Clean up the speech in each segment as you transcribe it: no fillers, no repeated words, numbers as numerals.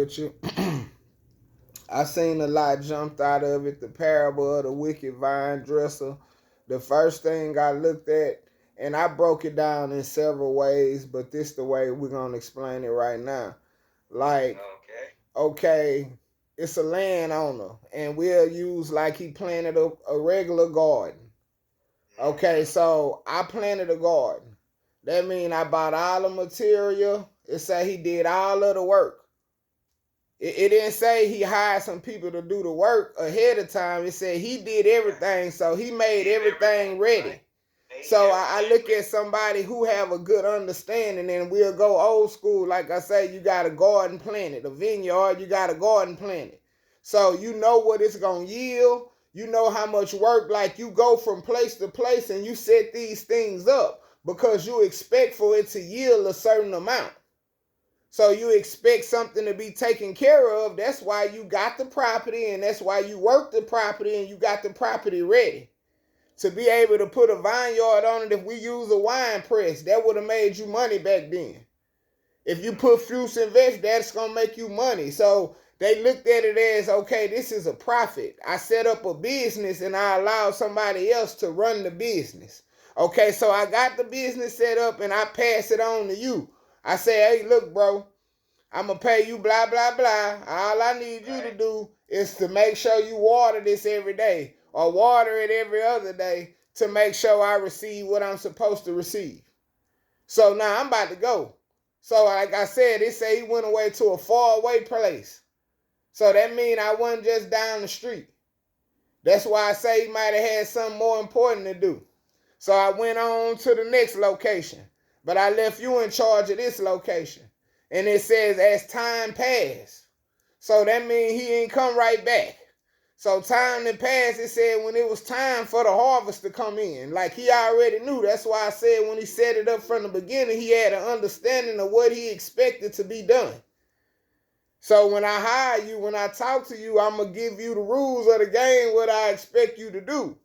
with you. I seen a lot jumped out of it. The parable of the wicked vine dresser. The first thing I looked at, and I broke it down in several ways, but this the way we're gonna explain it right now. Like, okay, it's a landowner, and we'll use like he planted a regular garden. Okay, so I planted a garden. That means I bought all the material. It say he did all of the work. It didn't say he hired some people to do the work ahead of time. It said he did everything, so he made everything ready. So I look at somebody who have a good understanding, and we'll go old school. Like I say, you got a garden planted, a vineyard, you got a garden planted. So you know what it's going to yield. You know how much work, like you go from place to place and you set these things up because you expect for it to yield a certain amount. So you expect something to be taken care of. That's why you got the property, and that's why you work the property and you got the property ready. To be able to put a vineyard on it, if we use a wine press, that would have made you money back then. If you put fruits and vegetables, that's going to make you money. So they looked at it as, okay, this is a profit. I set up a business and I allow somebody else to run the business. Okay, so I got the business set up and I pass it on to you. I say, hey, look, bro, I'm going to pay you blah, blah, blah. All I need you to do is to make sure you water this every day or water it every other day to make sure I receive what I'm supposed to receive. So now I'm about to go. So like I said, it say he went away to a far away place. So that means I wasn't just down the street. That's why I say he might have had something more important to do. So I went on to the next location. But I left you in charge of this location. And it says as time passed. So that means he ain't come right back. So time that passed, it said when it was time for the harvest to come in. Like he already knew. That's why I said when he set it up from the beginning, he had an understanding of what he expected to be done. So when I hire you, when I talk to you, I'm going to give you the rules of the game, what I expect you to do.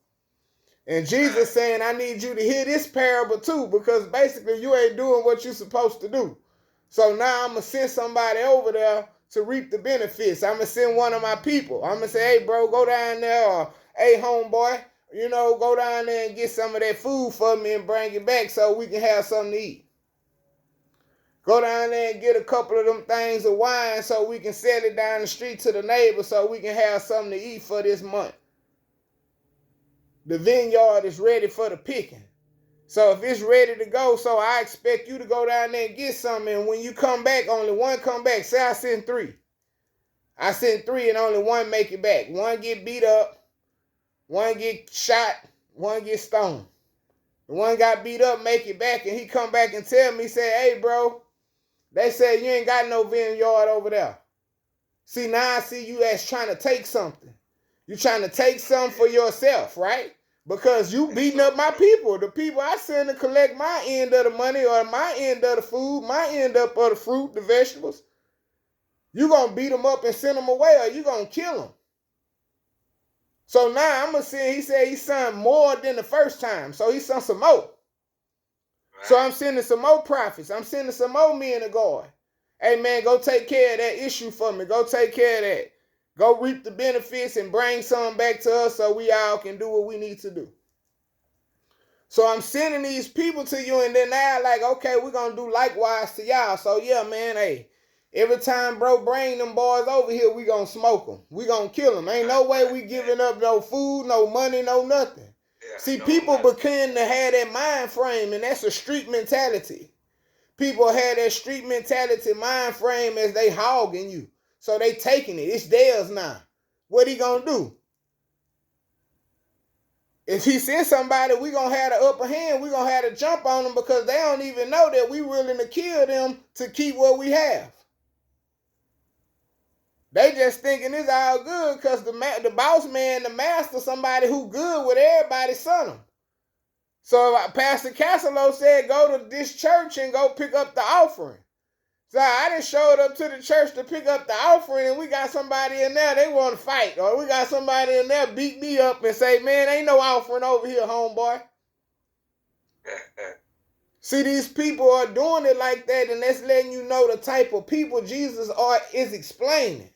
And Jesus saying, I need you to hear this parable too, because basically you ain't doing what you're supposed to do. So now I'm going to send somebody over there to reap the benefits. I'm going to send one of my people. I'm going to say, hey, bro, go down there, or hey, homeboy, go down there and get some of that food for me and bring it back so we can have something to eat. Go down there and get a couple of them things of wine so we can sell it down the street to the neighbor so we can have something to eat for this month. The vineyard is ready for the picking. So if it's ready to go, so I expect you to go down there and get something. And when you come back, only one come back. Say I send 3. I send 3 and only one make it back. One get beat up, one get shot, one get stoned. The one got beat up, make it back, and he come back and tell me, say, hey, bro, they said you ain't got no vineyard over there. See, now I see you as trying to take something. You trying to take something for yourself, right? Because you beating up my people. The people I send to collect my end of the money or my end of the food, my end up of the fruit, the vegetables. You going to beat them up and send them away, or you going to kill them. So now I'm going to send, he said he sent more than the first time. So he sent some more. So I'm sending some more prophets. I'm sending some more men to God. Hey, man, go take care of that issue for me. Go take care of that. Go reap the benefits and bring some back to us so we all can do what we need to do. So I'm sending these people to you, and then now like, okay, we're going to do likewise to y'all. So yeah, man, hey, every time bro bring them boys over here, we going to smoke them. We going to kill them. Ain't no way we giving up no food, no money, no nothing. Yeah, see, no, people begin to have that mind frame, and that's a street mentality. People have that street mentality mind frame as they hogging you. So they taking it. It's theirs now. What he gonna do? If he sends somebody, we gonna have the upper hand. We gonna have to jump on them because they don't even know that we willing to kill them to keep what we have. They just thinking it's all good because the boss man, the master, somebody who good with everybody, son them. So Pastor Casalo said, go to this church and go pick up the offering. So I done showed up to the church to pick up the offering, and we got somebody in there, they want to fight. Or we got somebody in there beat me up and say, man, ain't no offering over here, homeboy. See, these people are doing it like that, and that's letting you know the type of people Jesus is explaining.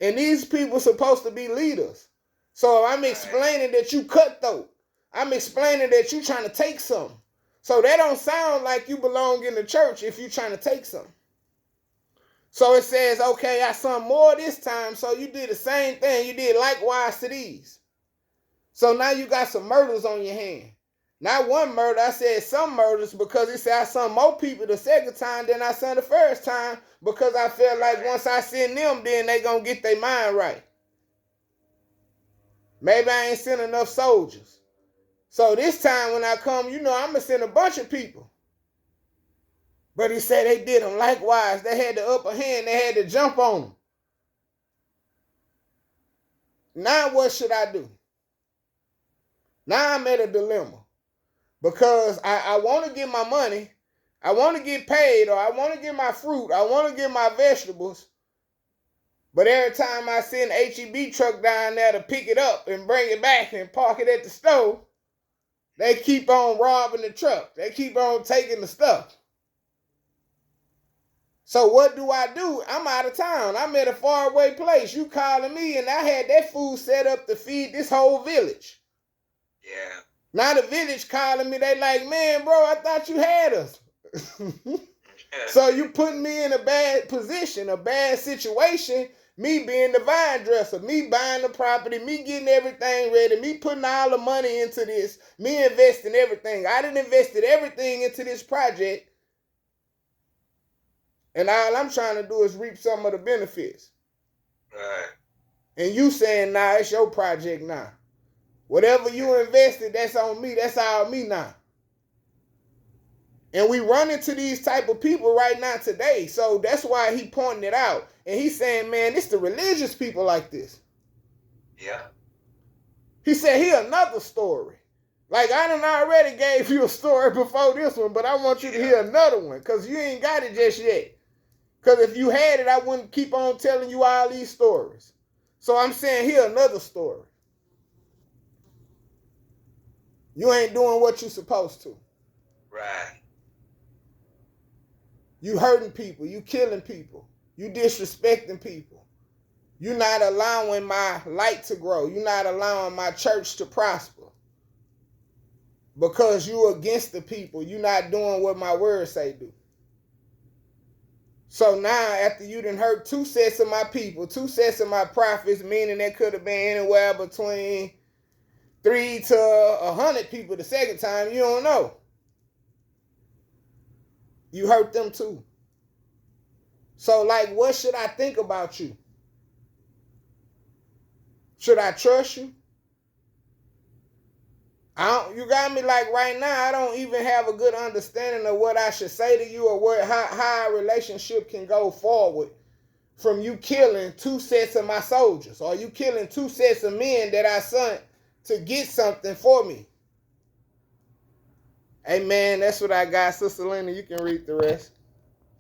And these people supposed to be leaders. So I'm explaining that you cutthroat. I'm explaining that you trying to take something. So that don't sound like you belong in the church if you trying to take something. So it says, okay, I some more this time, so you did the same thing. You did likewise to these. So now you got some murders on your hand. Not one murder, I said some murders, because it said I sent more people the second time than I sent the first time, because I felt like once I send them, then they gonna get their mind right. Maybe I ain't sent enough soldiers. So this time when I come, I'm gonna send a bunch of people. But he said they did them likewise. They had the upper hand. They had to jump on them. Now what should I do? Now I'm at a dilemma. Because I want to get my money, I want to get paid, or I want to get my fruit, I want to get my vegetables. But every time I send an HEB truck down there to pick it up and bring it back and park it at the store, they keep on robbing the truck. They keep on taking the stuff. So what do? I'm out of town. I'm at a faraway place. You calling me, and I had that food set up to feed this whole village. Yeah. Now the village calling me, they like, man, bro, I thought you had us. So you putting me in a bad position, a bad situation, me being the vine dresser, me buying the property, me getting everything ready, me putting all the money into this, me investing everything. I done invested everything into this project, and all I'm trying to do is reap some of the benefits. Right. And you saying, nah, it's your project now. Whatever you invested, that's on me. That's all me now. And we run into these type of people right now today. So that's why he pointing it out. And he's saying, man, it's the religious people like this. Yeah. He said, here another story. Like, I done already gave you a story before this one, but I want you to hear another one, because you ain't got it just yet. Because if you had it, I wouldn't keep on telling you all these stories. So I'm saying, here another story. You ain't doing what you supposed to. Right. You hurting people. You killing people. You disrespecting people. You're not allowing my light to grow. You're not allowing my church to prosper. Because you against the people. You're not doing what my words say do. So now, after you done hurt 2 sets of my people, 2 sets of my prophets, meaning there could have been anywhere between 3 to 100 people the second time, you don't know. You hurt them too. So, like, what should I think about you? Should I trust you? You got me like right now, I don't even have a good understanding of what I should say to you, or how a relationship can go forward from you killing 2 sets of my soldiers, or you killing 2 sets of men that I sent to get something for me. Amen. That's what I got. Sister Lena, you can read the rest.